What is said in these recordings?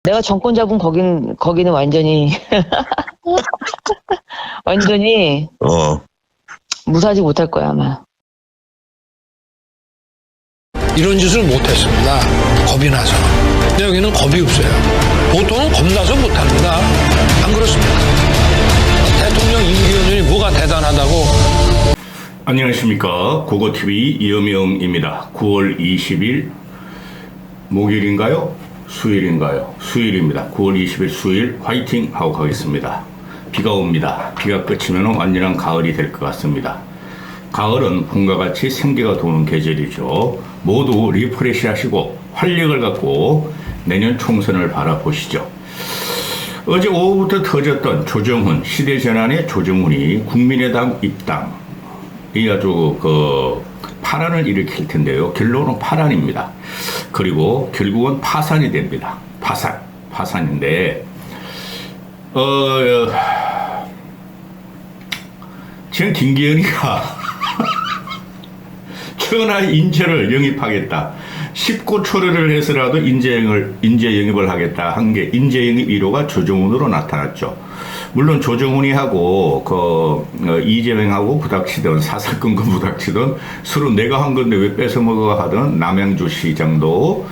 내가 정권 잡은 거기는 완전히 완전히 무사하지 못할 거야 아마. 이런 짓을 못했습니다. 겁이 나서. 근데 여기는 겁이 없어요. 보통은 겁나서 못합니다. 안 그렇습니까? 대통령 임기연이 뭐가 대단하다고. 안녕하십니까. 국어TV 이엄영입니다. 9월 20일 목요일인가요? 수요일인가요? 수요일입니다. 9월 20일 수요일 화이팅 하고 가겠습니다. 비가 옵니다. 비가 그치면 완전한 가을이 될 것 같습니다. 가을은 봄과 같이 생기가 도는 계절이죠. 모두 리프레시 하시고 활력을 갖고 내년 총선을 바라보시죠. 어제 오후부터 터졌던 조정훈, 시대전환의 조정훈이 국민의당 입당. 이 아주 파란을 일으킬 텐데요. 결론은 파란입니다. 그리고 결국은 파산이 됩니다. 파산인데, 지금 김기현이가 천하 인재를 영입하겠다. 19초를 해서라도 인재 영입을 하겠다 한 게 인재 영입 1호가 조정훈으로 나타났죠. 물론 조정훈이 하고 이재명하고 부닥치던 사사건건 부닥치던 서로 내가 한 건데 왜 뺏어먹어 하던 남양주 시장도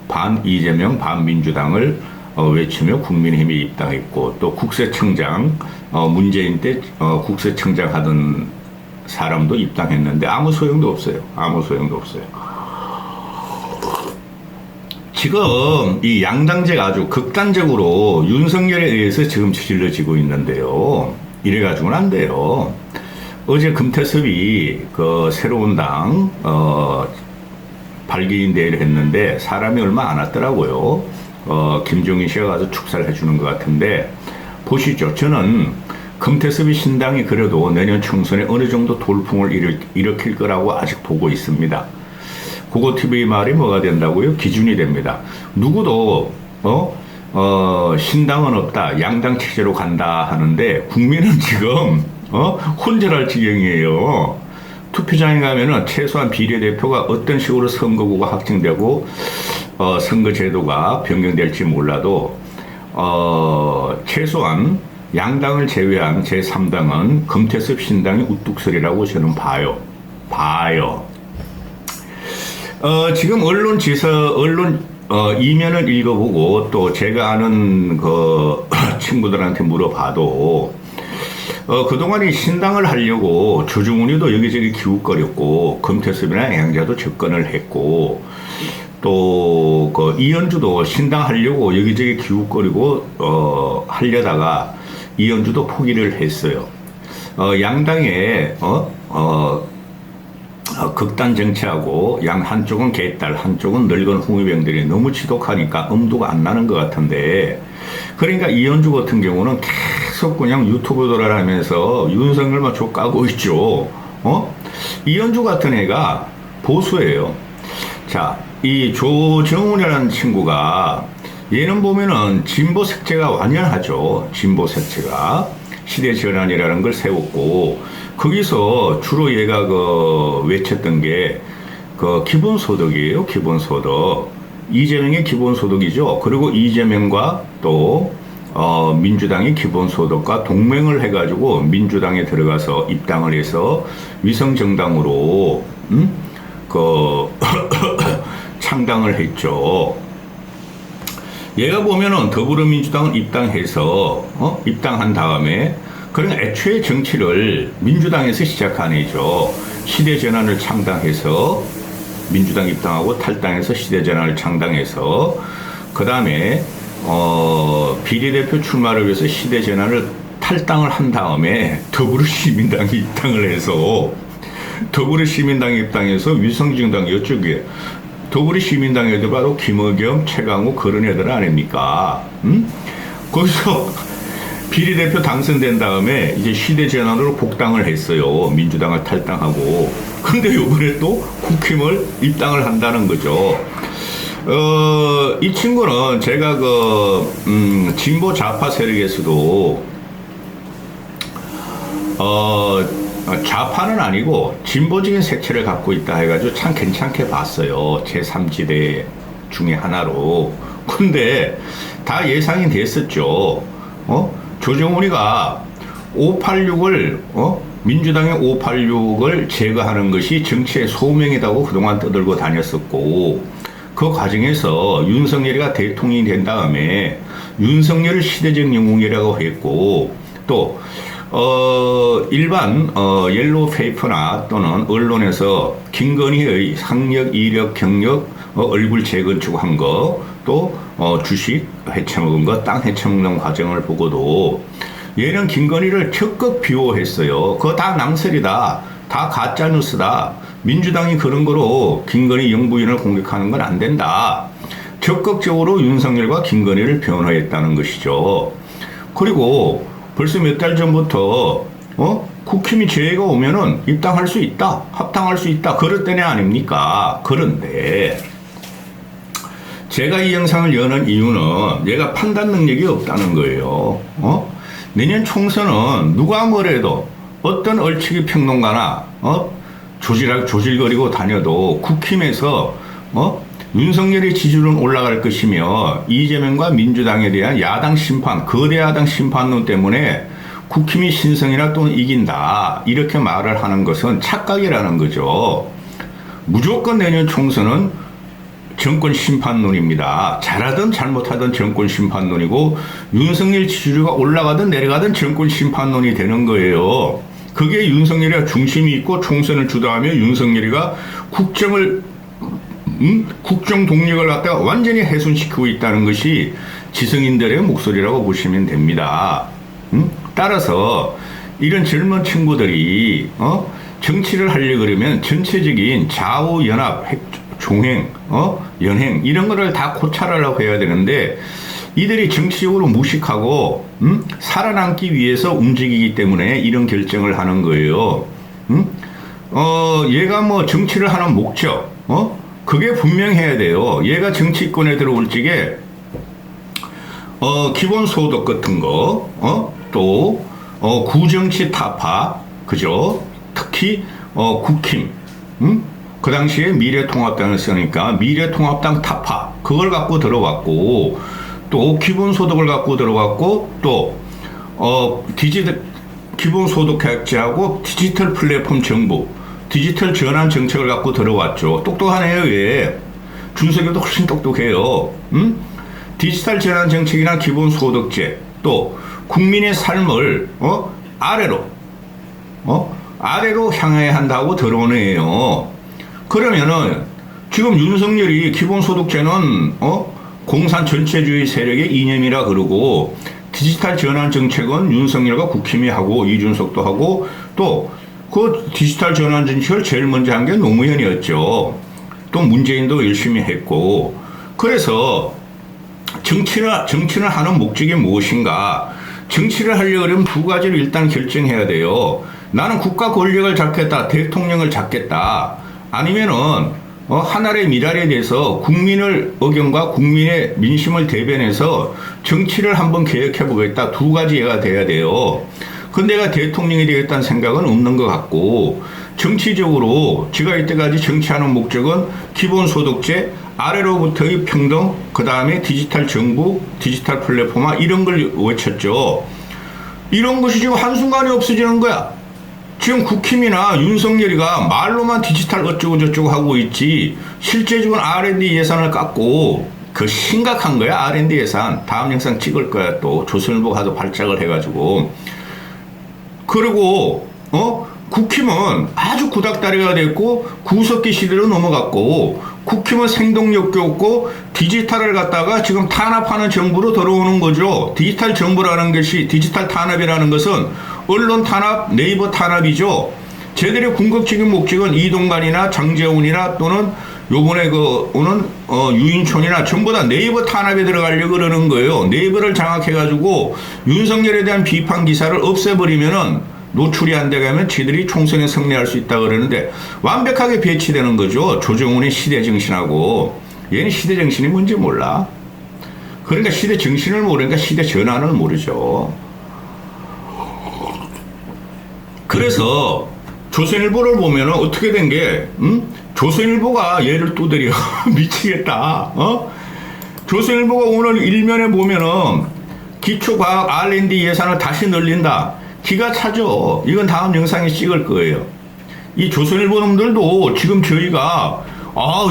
반 이재명 반 민주당을 외치며 국민의힘에 입당했고, 또 국세청장 문재인 때 국세청장 하던 사람도 입당했는데 아무 소용도 없어요. 지금 이 양당제가 아주 극단적으로 윤석열에 의해서 지금 저질러지고 있는데요. 이래가지고는 안 돼요. 어제 금태섭이 새로운 당 발기인 대회를 했는데 사람이 얼마 안 왔더라고요. 김종인 씨가 가서 축사를 해주는 것 같은데, 보시죠. 저는 금태섭이 신당이 그래도 내년 총선에 어느 정도 돌풍을 일으킬 거라고 아직 보고 있습니다. 국어TV 말이 뭐가 된다고요? 기준이 됩니다. 누구도 신당은 없다, 양당 체제로 간다 하는데 국민은 지금 혼절할 지경이에요. 투표장에 가면은 최소한 비례대표가 어떤 식으로 선거구가 확정되고 선거제도가 변경될지 몰라도 최소한 양당을 제외한 제3당은 금태섭 신당이 우뚝서리라고 저는 봐요. 지금 언론 이면을 읽어보고 또 제가 아는 친구들한테 물어봐도 그동안 이 신당을 하려고 조정훈이도 여기저기 기웃거렸고 금태섭이나 양자도 접근을 했고, 또 이현주도 신당 하려고 여기저기 기웃거리고 하려다가 이현주도 포기를 했어요. 양당의 극단 정치하고 한쪽은 개딸 한쪽은 늙은 홍위병들이 너무 지독하니까 엄두가 안 나는 것 같은데, 그러니까 이현주 같은 경우는 계속 그냥 유튜브 돌아다니면서 윤석열만 족까고 있죠. 이현주 같은 애가 보수예요. 자, 이 조정훈이라는 친구가 얘는 보면은 진보 색채가 완연하죠. 진보 색채가 시대전환이라는 걸 세웠고, 거기서 주로 얘가 외쳤던 게 기본소득이에요. 기본소득. 이재명의 기본소득이죠. 그리고 이재명과 또 민주당의 기본소득과 동맹을 해가지고 민주당에 들어가서 입당을 해서 위성정당으로 창당을 했죠. 얘가 보면은 더불어민주당은 입당해서 입당한 다음에, 그러니까 애초에 정치를 민주당에서 시작한 애죠. 시대전환을 창당해서 민주당 입당하고 탈당해서 시대전환을 창당해서, 그 다음에 비례대표 출마를 위해서 시대전환을 탈당을 한 다음에 더불어시민당에 입당을 해서 더불어시민당에 입당해서 위성정당 이쪽에 더불어시민당 애들 바로 김의겸, 최강욱 그런 애들 아닙니까? 거기서 비례대표 당선된 다음에 이제 시대전환으로 복당을 했어요. 민주당을 탈당하고. 근데 이번에 또 국힘을 입당을 한다는 거죠. 이 친구는 제가 진보 좌파 세력에서도 좌파는 아니고 진보적인 색채를 갖고 있다 해가지고 참 괜찮게 봤어요. 제3지대 중에 하나로. 근데 다 예상이 됐었죠. 조정훈이가 586을 민주당의 586을 제거하는 것이 정치의 소명이라고 그동안 떠들고 다녔었고, 그 과정에서 윤석열이가 대통령이 된 다음에 윤석열을 시대적 영웅이라고 했고, 또 일반 옐로우 페이퍼나 또는 언론에서 김건희의 상력, 이력, 경력, 얼굴 재건축한 거, 또 주식 해쳐먹은 거, 땅 해쳐먹는 과정을 보고도 얘는 김건희를 적극 비호했어요. 그거 다 낭설이다. 다 가짜뉴스다. 민주당이 그런 거로 김건희 영부인을 공격하는 건 안 된다. 적극적으로 윤석열과 김건희를 변호했다는 것이죠. 그리고 벌써 몇 달 전부터 국힘이 제의가 오면은 입당할 수 있다, 합당할 수 있다, 그럴 때네 아닙니까? 그런데 제가 이 영상을 여는 이유는 얘가 판단 능력이 없다는 거예요. 내년 총선은 누가 뭐래도 어떤 얼치기 평론가나 조질거리고 다녀도 국힘에서 윤석열의 지지율은 올라갈 것이며 이재명과 민주당에 대한 야당 심판, 거대 야당 심판론 때문에 국힘이 신성이나 또는 이긴다, 이렇게 말을 하는 것은 착각이라는 거죠. 무조건 내년 총선은 정권 심판론입니다. 잘하든 잘못하든 정권 심판론이고, 윤석열 지지율가 올라가든 내려가든 정권 심판론이 되는 거예요. 그게 윤석열이가 중심이 있고 총선을 주도하며 윤석열이가 국정 동력을 갖다가 완전히 훼손시키고 있다는 것이 지성인들의 목소리라고 보시면 됩니다. 따라서 이런 젊은 친구들이 정치를 하려고 그러면 전체적인 좌우 연합, 종행, 연행 이런 거를 다 고찰하려고 해야 되는데, 이들이 정치적으로 무식하고 살아남기 위해서 움직이기 때문에 이런 결정을 하는 거예요. 얘가 뭐 정치를 하는 목적, 그게 분명해야 돼요. 얘가 정치권에 들어올 적에 기본소득 같은 거, 또 구정치 타파, 그죠? 특히 국힘, 그 당시에 미래통합당을 쓰니까 미래통합당 타파, 그걸 갖고 들어왔고, 또 기본소득을 갖고 들어갔고, 또 기본소득 해제하고 디지털 플랫폼 정부, 디지털 전환 정책을 갖고 들어왔죠. 똑똑하네요. 왜? 준석이도 훨씬 똑똑해요. 디지털 전환 정책이나 기본소득제, 또 국민의 삶을 아래로 향해야 한다고 들어오네요. 그러면은 지금 윤석열이 기본소득제는 공산 전체주의 세력의 이념이라 그러고, 디지털 전환 정책은 윤석열과 국힘이 하고 이준석도 하고, 또 그 디지털 전환 정책을 제일 먼저 한 게 노무현이었죠. 또 문재인도 열심히 했고. 그래서 정치를 하는 목적이 무엇인가? 정치를 하려고 하면 두 가지를 일단 결정해야 돼요. 나는 국가 권력을 잡겠다, 대통령을 잡겠다. 아니면은 하나의 미랄에 대해서 국민의 의견과 국민의 민심을 대변해서 정치를 한번 개혁해보겠다. 두 가지가 돼야 돼요. 근데 내가 대통령이 되겠다는 생각은 없는 것 같고, 정치적으로 제가 이때까지 정치하는 목적은 기본소득제, 아래로부터의 평등, 그 다음에 디지털 정부, 디지털 플랫폼화, 이런 걸 외쳤죠. 이런 것이 지금 한순간에 없어지는 거야. 지금 국힘이나 윤석열이가 말로만 디지털 어쩌고 저쩌고 하고 있지, 실제적으로 R&D 예산을 깎고, 그 심각한 거야. R&D 예산 다음 영상 찍을 거야. 또 조선일보가 하도 발작을 해가지고. 그리고 국힘은 아주 구닥다리가 됐고 구석기 시대로 넘어갔고, 국힘은 생동력도 없고 디지털을 갖다가 지금 탄압하는 정부로 들어오는 거죠. 디지털 정부라는 것이, 디지털 탄압이라는 것은 언론 탄압, 네이버 탄압이죠. 쟤들의 궁극적인 목적은 이동관이나 장재훈이나 또는 요번에 오는 유인촌이나 전부 다 네이버 탄압에 들어가려고 그러는 거예요. 네이버를 장악해가지고 윤석열에 대한 비판 기사를 없애버리면은 노출이 안 돼가면 쟤들이 총선에 승리할 수 있다 그러는데, 완벽하게 배치되는 거죠. 조정훈의 시대정신하고. 얘는 시대정신이 뭔지 몰라. 그러니까 시대정신을 모르니까 시대 전환을 모르죠. 그래서 조선일보를 보면은 어떻게 된 게, 조선일보가 얘를 두드려. 미치겠다. 조선일보가 오늘 일면에 보면은 기초과학 R&D 예산을 다시 늘린다. 기가 차죠. 이건 다음 영상에 찍을 거예요. 이 조선일보 놈들도 지금 저희가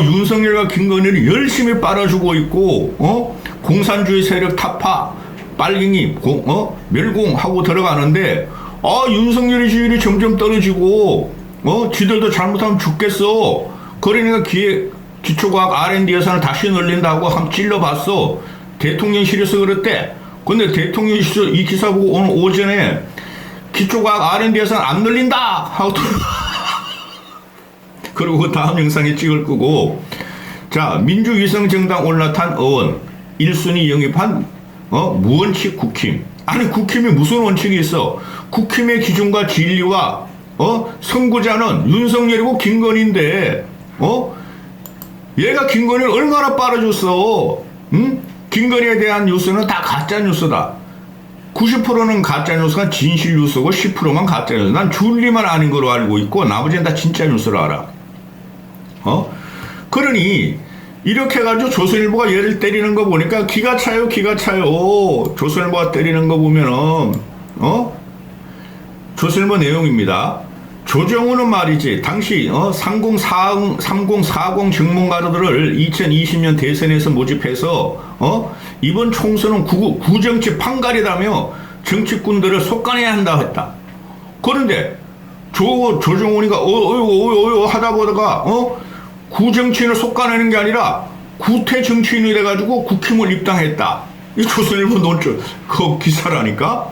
윤석열과 김건희를 열심히 빨아주고 있고 공산주의 세력 타파 빨갱이 멸공하고 들어가는데 윤석열의 지지율이 점점 떨어지고 지들도 잘못하면 죽겠어. 그러니까 기초과학 R&D 예산을 다시 늘린다고 한번 찔러봤어. 대통령실에서 그랬대. 근데 대통령실에서 이 기사 보고 오늘 오전에 기초과학 R&D 예산 안 늘린다 하고 그리고 다음 영상에 찍을 거고. 자, 민주위성정당 올라탄 의원 1순위 영입한 무원칙 국힘. 아니 국힘이 무슨 원칙이 있어? 국힘의 기준과 진리와 선구자는 윤석열이고 김건희인데 얘가 김건희를 얼마나 빨아줬어. 응? 김건희에 대한 뉴스는 다 가짜 뉴스다. 90%는 가짜 뉴스가 진실 뉴스고 10%만 가짜 뉴스. 난 줄리만 아닌 걸로 알고 있고 나머지는 다 진짜 뉴스를 알아. 그러니 이렇게 해가지고 조선일보가 얘를 때리는 거 보니까 기가 차요. 조선일보가 때리는 거 보면은 조선일보 내용입니다. 조정우는 말이지 당시 3040 전문가들을 2020년 대선에서 모집해서 이번 총선은 구정치 판갈이라며 정치꾼들을 속아내야 한다고 했다. 그런데 조정훈이가 하다 보다가 구정치인을 속아내는 게 아니라 구태 정치인이 돼가지고 국힘을 입당했다. 이 조선일보 논조 그 기사라니까.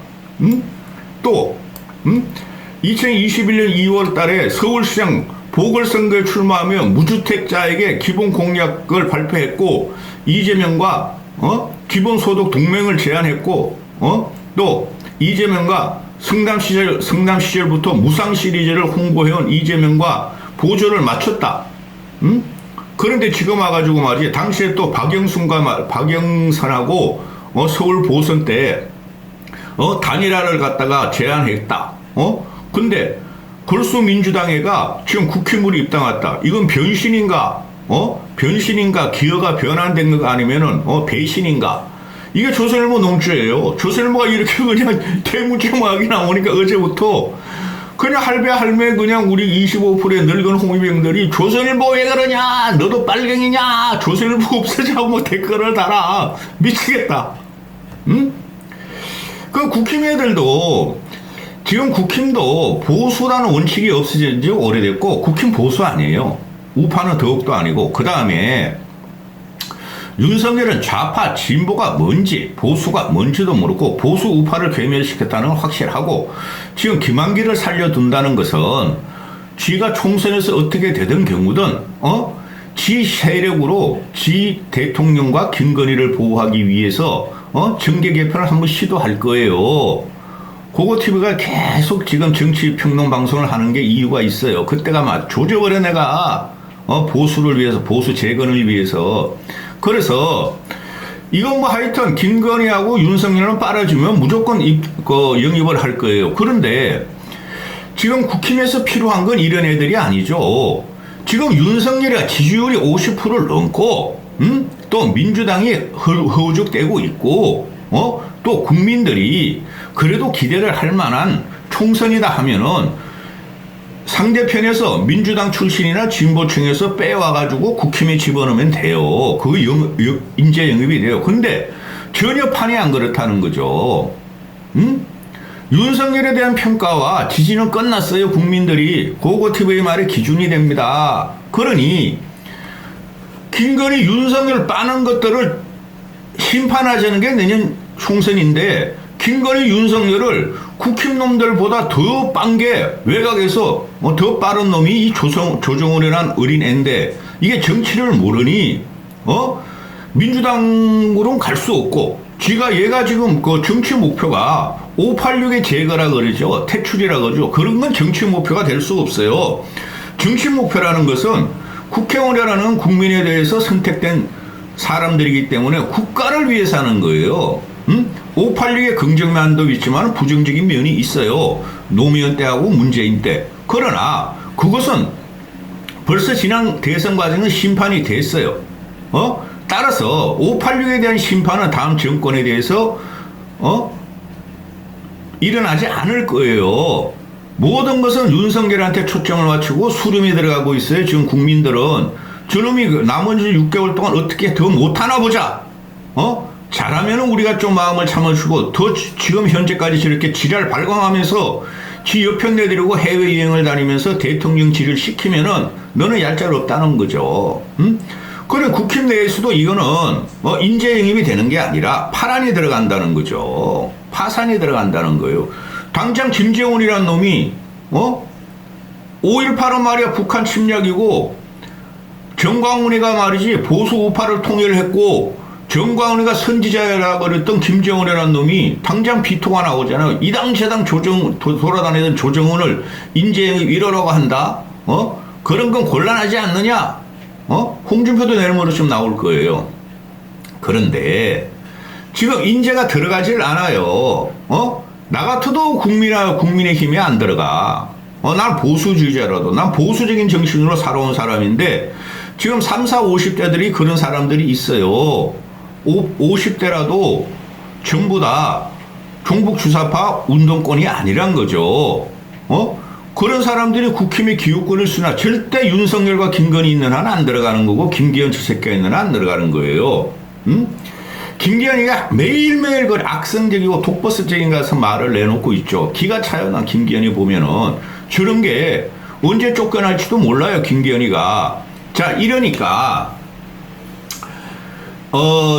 또 2021년 2월 달에 서울시장 보궐선거에 출마하며 무주택자에게 기본 공약을 발표했고 이재명과 기본소득 동맹을 제안했고 또 이재명과 성남 시절부터 무상 시리즈를 홍보해온 이재명과 보조를 맞췄다. 그런데 지금 와가지고 말이지 당시에 또 박영선하고 서울 보선 때 단일화를 갖다가 제안했다. 근데 걸수 민주당애가 지금 국힘으로 입당했다. 이건 변신인가? 변신인가? 기여가 변환된 거 아니면은 배신인가? 이게 조선일보 논조예요. 조선일보가 이렇게 그냥 대무지막이 나오니까 어제부터 그냥 할배 그냥 우리 25%의 늙은 홍위병들이 조선일보 왜 그러냐? 너도 빨갱이냐? 조선일보 없애자고 뭐 댓글을 달아. 미치겠다. 응? 그 국힘 애들도 지금 국힘도 보수라는 원칙이 없어진 지 오래됐고 국힘 보수 아니에요. 우파는 더욱도 아니고 그 다음에 윤석열은 좌파 진보가 뭔지 보수가 뭔지도 모르고 보수 우파를 괴멸시켰다는 건 확실하고 지금 김한길을 살려둔다는 것은 쥐가 총선에서 어떻게 되든 경우든 지 세력으로 지 대통령과 김건희를 보호하기 위해서 정계 개편을 한번 시도할 거예요. 고고TV가 계속 지금 정치평론 방송을 하는 게 이유가 있어요. 그때가 막 조져버려 내가 보수를 위해서 보수 재건을 위해서. 그래서 이건 뭐 하여튼 김건희하고 윤석열은 빨아주면 무조건 영입을 할 거예요. 그런데 지금 국힘에서 필요한 건 이런 애들이 아니죠. 지금 윤석열이 지지율이 50%를 넘고 또 민주당이 허우적대고 있고 또 국민들이 그래도 기대를 할 만한 총선이다 하면은 상대편에서 민주당 출신이나 진보층에서 빼와가지고 국힘에 집어넣으면 돼요. 그 인재 영입이 돼요. 근데 전혀 판이 안 그렇다는 거죠. 윤석열에 대한 평가와 지지는 끝났어요. 국민들이. 고고TV의 말이 기준이 됩니다. 그러니 김건희 윤석열 빠는 것들을 심판하자는 게 내년 총선인데 김건희 윤석열을 국힘놈들보다 더 빤 게 외곽에서 더 빠른 놈이 이 조정훈이라는 어린 애인데 이게 정치를 모르니 민주당으로는 갈 수 없고 얘가 지금 그 정치 목표가 586의 제거라 그러죠. 퇴출이라 그러죠. 그런 건 정치 목표가 될 수가 없어요. 정치 목표라는 것은 국회의원이라는 국민에 대해서 선택된 사람들이기 때문에 국가를 위해서 하는 거예요. 586의 긍정면도 있지만 부정적인 면이 있어요. 노무현 때하고 문재인 때. 그러나 그것은 벌써 지난 대선 과정은 심판이 됐어요. 따라서 586에 대한 심판은 다음 정권에 대해서 일어나지 않을 거예요. 모든 것은 윤석열한테 초점을 맞추고 수렴이 들어가고 있어요. 지금 국민들은 저놈이 나머지 6개월 동안 어떻게 더 못하나 보자. 잘하면 우리가 좀 마음을 참아주고 더 지금 현재까지 저렇게 지랄 발광하면서 지 여편 내드리고 해외여행을 다니면서 대통령질을 시키면은 너는 얄짤 없다는 거죠. 그래 국힘 내에서도 이거는 인재 영입이 되는 게 아니라 파란이 들어간다는 거죠. 파산이 들어간다는 거예요. 당장 김재원이라는 놈이 5.18은 말이야 북한 침략이고 정광훈이가 말이지 보수 우파를 통일했고 정광훈이가 선지자라고 그랬던 김재원이라는 놈이 당장 비토가 나오잖아요. 이당저당 돌아다니던 조정훈을 인재영입 이러라고 한다. 그런 건 곤란하지 않느냐. 홍준표도 내일 모레 좀 나올 거예요. 그런데 지금 인재가 들어가질 않아요. 나 같아도 국민의 힘이 안 들어가. 난 보수주의자라도 난 보수적인 정신으로 살아온 사람인데 지금 30, 50대들이 그런 사람들이 있어요. 50대라도 전부 다 종북 주사파 운동권이 아니란 거죠. 그런 사람들이 국힘의 기후권을 쓰나 절대 윤석열과 김건희 있는 한 안 들어가는 거고 김기현 저 새끼가 있는 한 안 들어가는 거예요. 김기현이가 매일매일 그 악성적이고 독버섯적인 가서 말을 내놓고 있죠. 기가 차요. 난 김기현이 보면은 저런 게 언제 쫓겨날지도 몰라요. 김기현이가. 자 이러니까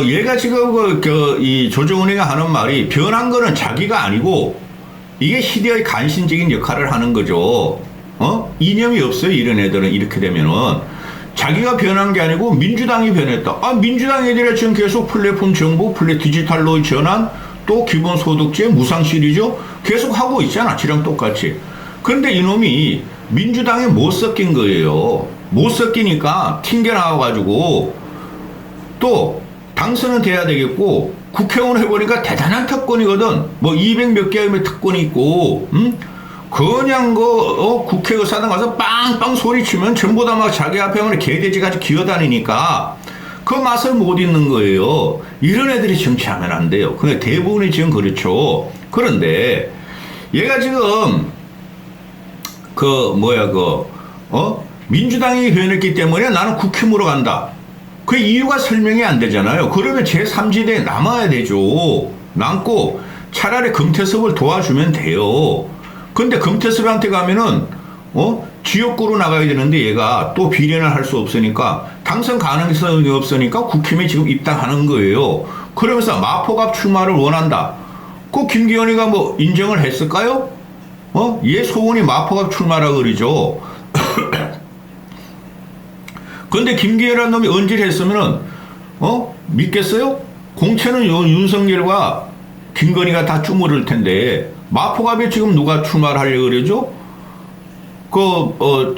얘가 지금 이 조정훈이가 하는 말이 변한 거는 자기가 아니고 이게 시대의 간신적인 역할을 하는 거죠. 이념이 없어요. 이런 애들은 이렇게 되면은. 자기가 변한 게 아니고 민주당이 변했다. 민주당 애들이 지금 계속 플랫폼 정보, 디지털로 전환, 또 기본소득제, 무상 시리즈 계속 하고 있잖아. 지랑 똑같이. 그런데 이놈이 민주당에 못 섞인 거예요. 못 섞이니까 튕겨나와가지고 또 당선은 돼야 되겠고 국회의원 해보니까 대단한 특권이거든. 뭐 200 몇 개의 특권이 있고, 그냥 국회의사당 가서 빵빵 소리치면 전부 다 막 자기 앞에 오면 개돼지같이 기어다니니까 그 맛을 못 잊는 거예요. 이런 애들이 정치하면 안 돼요. 근데 대부분이 지금 그렇죠. 그런데 얘가 지금 민주당이 변했기 때문에 나는 국힘으로 간다. 그 이유가 설명이 안 되잖아요. 그러면 제3지대에 남아야 되죠. 남고 차라리 금태섭을 도와주면 돼요. 근데 금태섭한테 가면은 지역구로 나가야 되는데 얘가 또 비례를 할 수 없으니까 당선 가능성이 없으니까 국힘에 지금 입당하는 거예요. 그러면서 마포갑 출마를 원한다. 그 김기현이가 뭐 인정을 했을까요? 얘 소원이 마포갑 출마라 그러죠. 근데 김기현이라는 놈이 언질 했으면은 믿겠어요? 공채는 윤석열과 김건희가 다 주무를 텐데 마포갑에 지금 누가 출마를 하려고 그러죠?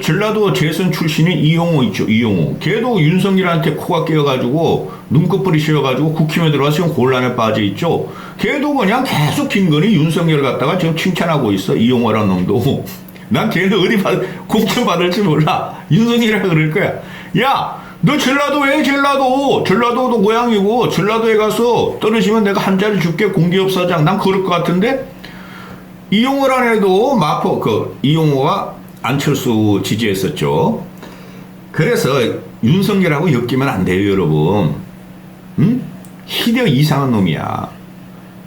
전라도 재선 출신인 이용호 있죠. 이용호. 걔도 윤석열한테 코가 끼어가지고 눈꺼풀이 씌어가지고 국힘에 들어와서 지금 곤란에 빠져 있죠. 걔도 그냥 계속 김건희 윤석열 갖다가 지금 칭찬하고 있어. 이용호라는 놈도. 난 걔는 어디 공천 받을지 몰라. 윤석열이라 그럴 거야. 야, 너 전라도에 전라도도 고향이고 전라도에 가서 떨어지면 내가 한 자리 줄게. 공기업 사장. 난 그럴 것 같은데. 이용호란 애도 이용호가 안철수 지지했었죠. 그래서 윤석열하고 엮이면 안 돼요, 여러분. 희대어 이상한 놈이야.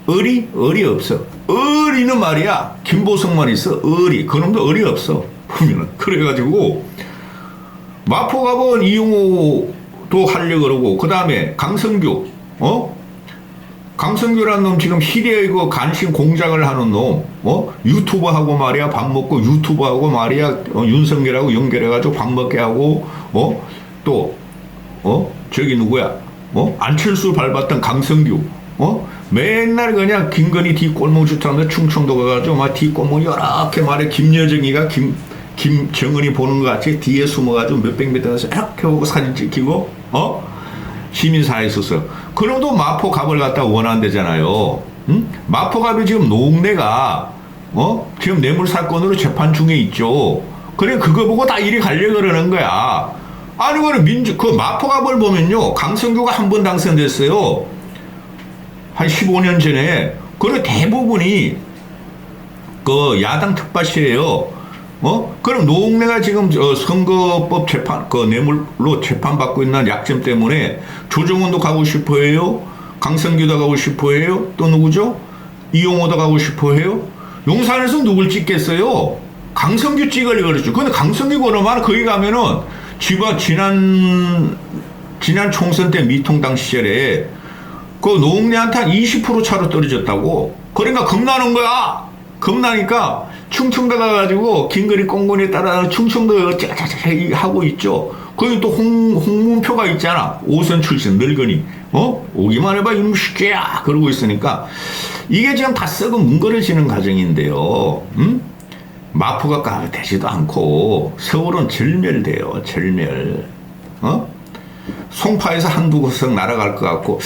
의리 없어. 의리는 말이야. 김보성만 있어. 의리. 그놈도 의리 없어. 보면은. 그래가지고 마포 가본 이용호도 하려고 그러고 그 다음에 강성규. 강성규라는 놈 지금 희대의 그 간신 공작을 하는 놈, 유튜버하고 말이야, 밥 먹고 유튜버하고 말이야, 윤석열하고 연결해가지고 밥 먹게 하고, 저기 누구야, 안철수 밟았던 강성규, 맨날 그냥 김건희 뒷골목 주차하면서 충청도 가가지고 막 뒷골목 이렇게 말해, 김여정이가 김정은이 보는 것 같이 뒤에 숨어가지고 몇백 미터에서 이렇게 보고 사진 찍히고, 시민사회에 있었어요. 그럼도 마포갑을 갖다 원한대잖아요. 마포갑이 지금 노웅래가 지금 뇌물 사건으로 재판 중에 있죠. 그래, 그거 보고 다 이리 가려고 그러는 거야. 아니, 그 마포갑을 보면요. 강성규가 한 번 당선됐어요. 한 15년 전에. 그리고 대부분이 그 야당 텃밭이에요. 그럼 노웅래가 지금 선거법 재판, 그 뇌물로 재판받고 있는 약점 때문에 조정훈도 가고 싶어 해요. 강성규도 가고 싶어 해요. 또 누구죠? 이용호도 가고 싶어 해요. 용산에서 누굴 찍겠어요? 강성규 찍으려고 그랬죠. 근데 강성규 그러면 거기 가면은 지난 총선 때 미통당 시절에 그 노웅래한테 한 20% 차로 떨어졌다고. 그러니까 겁나는 거야. 겁나니까 충청도 가가지고 김건희 꽁건에 따라 충청도 짜자자 하고 있죠. 거기 또 홍문표가 있잖아. 오선 출신 늙은이. 오기만 해봐 이놈 새끼야 그러고 있으니까 이게 지금 다 썩어 뭉그러지는 과정인데요. 마포가 되지도 않고 서울은 절멸돼요. 절멸. 송파에서 한두 구석 날아갈 것 같고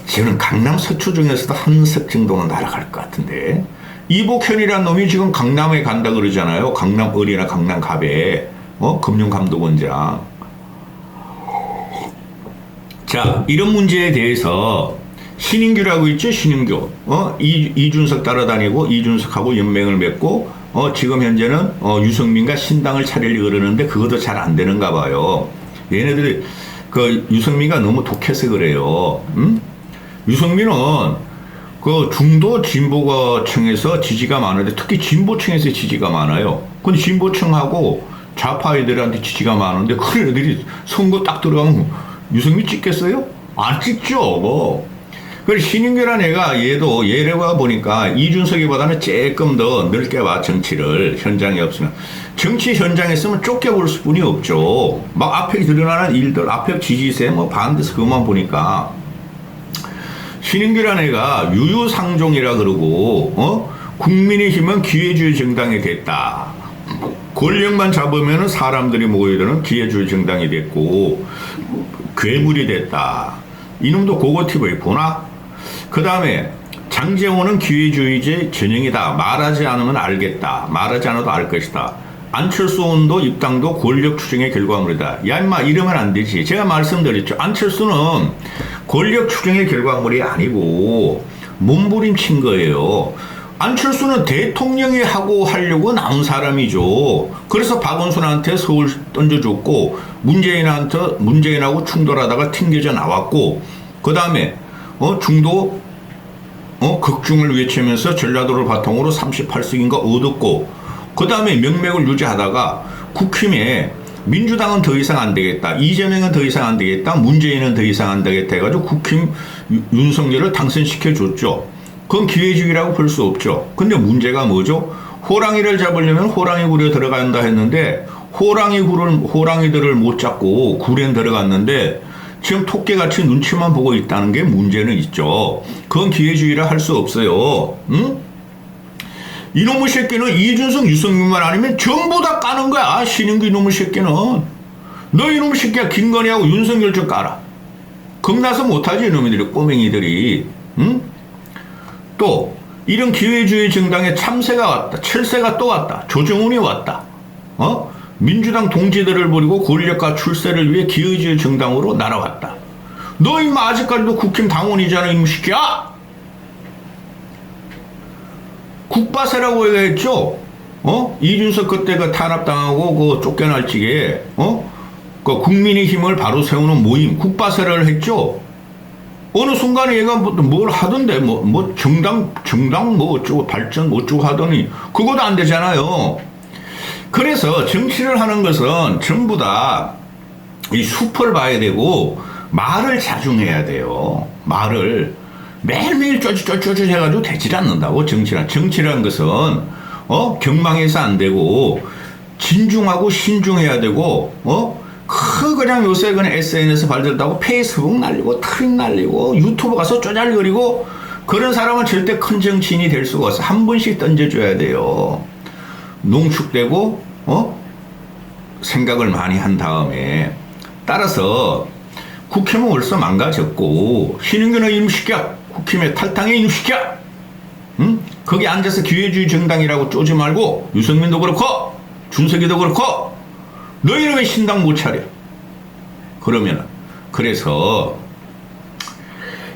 저는 강남 서초 중에서도 한 석 정도는 날아갈 것 같은데 이복현이라는 놈이 지금 강남에 간다 그러잖아요. 강남 을이나 강남 갑에 금융감독원장. 자, 이런 문제에 대해서 신인규라고 있죠. 신인규. 이준석 따라다니고 이준석하고 연맹을 맺고 지금 현재는 유승민과 신당을 차리려고 그러는데 그것도 잘 안 되는가 봐요. 얘네들이 그 유승민가 너무 독해서 그래요. 유승민은 그 중도 진보층에서 지지가 많은데 특히 진보층에서 지지가 많아요. 근데 진보층하고 좌파 애들한테 지지가 많은데 그런 애들이 선거 딱 들어가면 유승민 찍겠어요? 안 찍죠. 그래서 신인규라는 애가 얘도 얘가 보니까 이준석이보다는 조금 더 넓게 봐 정치를 현장에 없으면 정치 현장에 있으면 쫓겨볼 수뿐이 없죠. 막 앞에 드러나는 일들 앞에 지지세 뭐 반드시 그것만 보니까 신인규라는 애가 유유상종이라 그러고 국민의힘은 기회주의 정당이 됐다. 권력만 잡으면 사람들이 모이드는 기회주의 정당이 됐고 괴물이 됐다. 이놈도 그거 TV 보나? 그 다음에 장제원은 기회주의제 전형이다. 말하지 않으면 알겠다. 말하지 않아도 알 것이다. 안철수 의원도 입당도 권력 추정의 결과물이다. 야 임마 이러면 안 되지. 제가 말씀드렸죠. 안철수는 권력 추정의 결과물이 아니고 몸부림친 거예요. 안철수는 대통령이 하려고 나온 사람이죠. 그래서 박원순한테 서울 던져줬고 문재인하고 충돌하다가 튕겨져 나왔고 그 다음에 중도 극중을 외치면서 전라도를 바탕으로 38석인가 얻었고 그 다음에 명맥을 유지하다가 국힘에 민주당은 더 이상 안 되겠다. 이재명은 더 이상 안 되겠다. 문재인은 더 이상 안 되겠다 해가지고 국힘 윤석열을 당선시켜줬죠. 그건 기회주의라고 볼 수 없죠. 근데 문제가 뭐죠? 호랑이를 잡으려면 호랑이 굴에 들어간다 했는데 호랑이들을 못 잡고 굴에 들어갔는데 지금 토끼같이 눈치만 보고 있다는 게 문제는 있죠. 그건 기회주의라 할 수 없어요. 응? 이놈의 새끼는 이준석, 유승민만 아니면 전부 다 까는 거야. 신인규 이놈의 새끼는. 너 이놈의 새끼야 김건희하고 윤석열 좀 까라. 겁나서 못하지 이놈들이 꼬맹이들이. 응? 또 이런 기회주의 정당에 참새가 왔다. 철새가 또 왔다. 조정훈이 왔다. 민주당 동지들을 버리고 권력과 출세를 위해 기회주의 정당으로 날아왔다. 너 임마 아직까지도 국힘 당원이잖아 이놈 새끼야. 국바세라고 얘기했죠. 이준석 그때 그 탄압당하고 그 쫓겨날 적에 그 국민의힘을 바로 세우는 모임 국바세를 했죠. 어느 순간에 얘가 뭘 하던데 뭐 정당 뭐 어쩌고 발전 뭐 어쩌고 하더니 그것도 안 되잖아요. 그래서 정치를 하는 것은 전부 다 이 숲을 봐야 되고 말을 자중해야 돼요. 말을 매일매일 쪼쪼쪼쪼 해가지고 되질 않는다고. 정치라는 것은 경망해서 안 되고 진중하고 신중해야 되고 그냥 요새 그냥 SNS 발전다고 페이스북 날리고 트윗 날리고 유튜브 가서 쪼잘거리고 그런 사람은 절대 큰 정치인이 될 수가 없어. 한 번씩 던져줘야 돼요. 농축되고 생각을 많이 한 다음에 따라서 국힘은 벌써 망가졌고 신인규는 이놈시켜 국힘의 탈당해 이놈시켜 거기 앉아서 기회주의 정당이라고 쪼지 말고 유승민도 그렇고 준석이도 그렇고 너희는 왜 신당 못 차려? 그러면은 그래서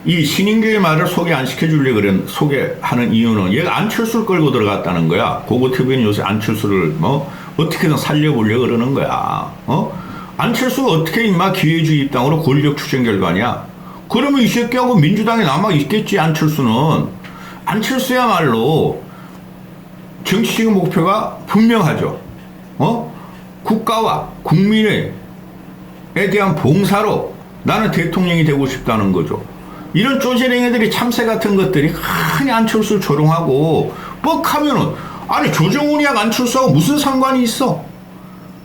이 신인교의 말을 소개 안 시켜주려고 소개하는 이유는 얘가 안철수를 끌고 들어갔다는 거야. 고고TV는 요새 안철수를 어떻게든 살려보려고 그러는 거야. 안철수가 어떻게 임마 기회주의 입당으로 권력 추정 결과냐? 그러면 이 새끼하고 민주당에 남아 있겠지. 안철수는. 안철수야말로 정치적 목표가 분명하죠. 국가와 국민에 대한 봉사로 나는 대통령이 되고 싶다는 거죠. 이런 쪼재랭이들이 참새 같은 것들이 흔히 안철수를 조롱하고 뻑하면은 아니 조정훈이랑 안철수하고 무슨 상관이 있어?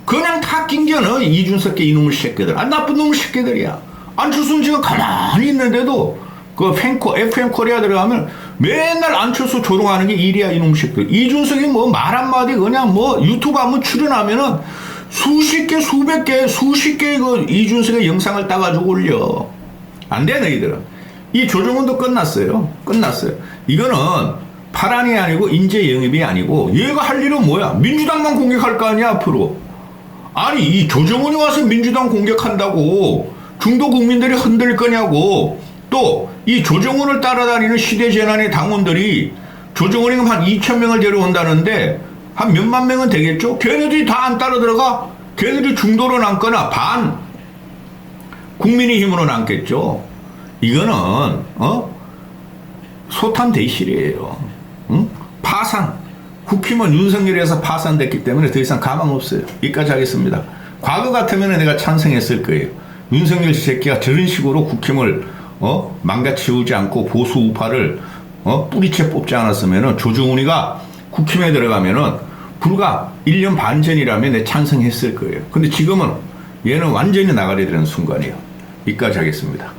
그냥 다 낑겨넣어. 이준석계 이놈의 새끼들. 나쁜 놈의 새끼들이야. 안철수는 지금 가만히 있는데도 그 FM 코리아 들어가면 맨날 안철수 조롱하는 게 일이야. 이놈의 새끼들. 이준석이 말 한마디 그냥 유튜브 한번 출연하면은 수십 개 수백 개 수십 개의 그 이준석의 영상을 따가지고 올려. 안 돼 너희들은. 이 조정훈도 끝났어요. 이거는 파란이 아니고 인재 영입이 아니고 얘가 할 일은 뭐야? 민주당만 공격할 거 아니야 앞으로. 아니 이 조정훈이 와서 민주당 공격한다고 중도 국민들이 흔들 거냐고. 또 이 조정훈을 따라다니는 시대재난의 당원들이 조정훈이 한 2,000명을 데려온다는데 한 몇만 명은 되겠죠? 걔네들이 다 안 따라 들어가? 걔네들이 중도로 남거나 반 국민의힘으로 남겠죠? 이거는 소탐 대실이에요. 파산. 국힘은 윤석열에서 파산됐기 때문에 더 이상 가망 없어요. 여기까지 하겠습니다. 과거 같으면 내가 찬성했을 거예요. 윤석열 새끼가 저런 식으로 국힘을 망가치우지 않고 보수 우파를 뿌리채 뽑지 않았으면 조정훈이가 국힘에 들어가면은 불과 1년 반 전이라면 내 찬성했을 거예요. 근데 지금은 얘는 완전히 나가려 되는 순간이에요. 여기까지 하겠습니다.